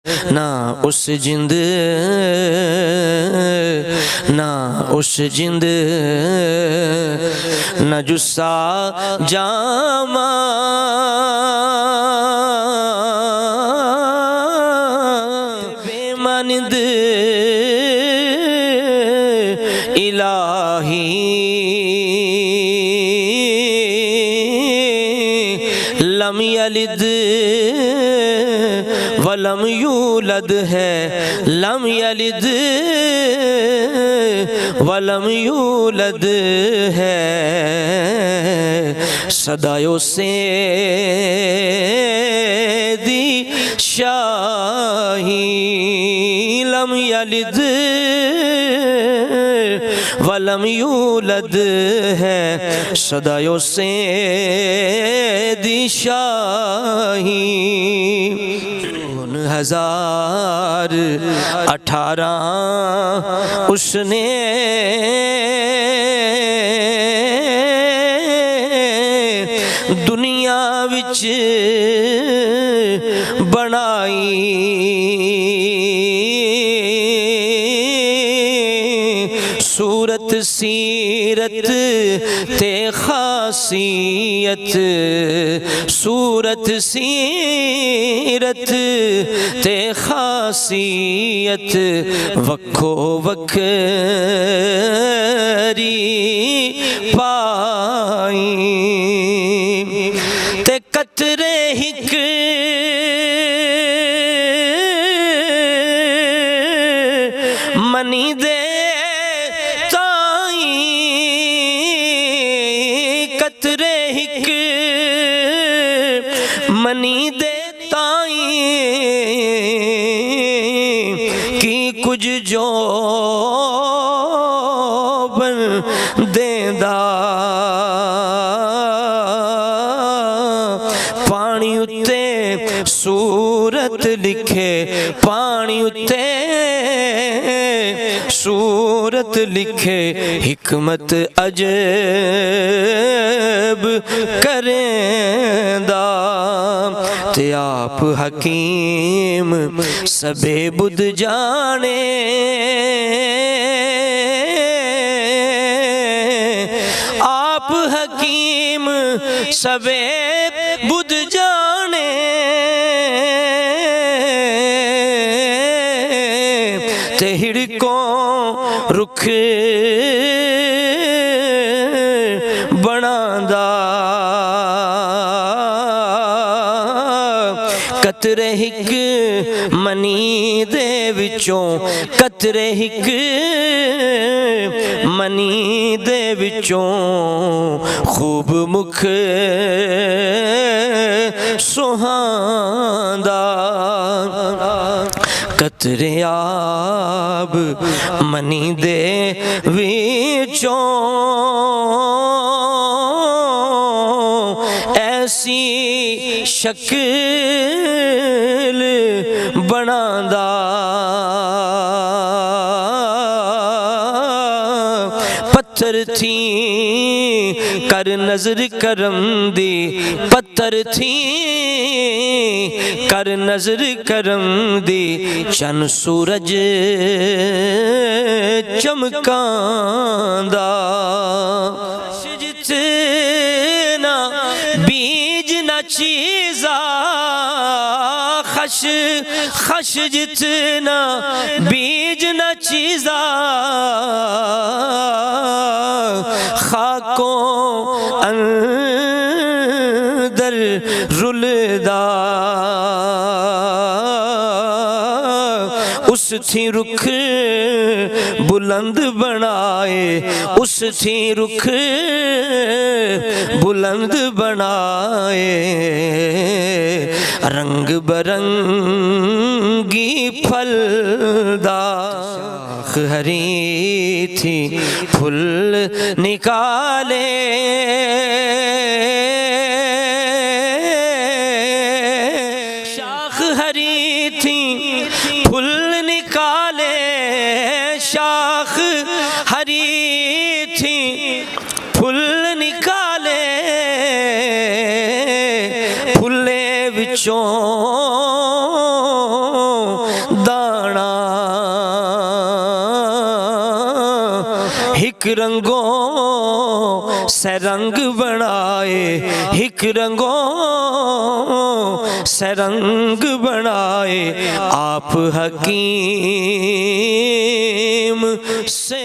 ना उस जिंद, ना उस जिंद, न जुस्सा जामा बेमानिंद इलाही लम यलिद वलम यूलद है, लम यलिद वलम यूलद है। सदायों से दी शाही लम यलिद वलम यूलद है। सदायों से दी शाही 2018 उसने दुनिया विच बनाई, सूरत सीरत ते खासियत, सूरत सीरत ते खासियत वक्खो वक्खरी पाई। ते कतरे हिक मनी दे ताई, कतरे हिक मनी दे ताई की कुछ जो बन देंदा। पानी उत्ते सूरत लिखे, पानी उत्ते सूरत लिखे, हिकमत अजब करेंदा। ते आप हकीम सबे बुध जाने, आप हकीम सबे बुध जाने। ते हिड़कों रुख बनांदा, कतरे हिक मनी दे विचों, कतरे हिक मनी दे विचों खूब मुख सुहांदा। कतरे आब मनी दे विचों ऐसी शक्ल बनांदा। पत्थर थी कर नजर करम दी, पत्थर थी कर नजर करम दी। चन सूरज चमकांदा, जितना बीज न चीज़ा खश खश, जितना बीज न चीज़ा खाकों अंदर रुलदा। उस थी रुख बुलंद बनाए, उस थी रुख बुलंद बनाए। रंग बरंगी फलदा शाख हरी थी फूल निकाले। शाख हरी थी फूल निकाले, शाख हरी थी फूल निकाले। फूले विचों दाना, हिक रंगों से रंग बनाए, हिक रंगों से रंग बनाए, आप हकीम से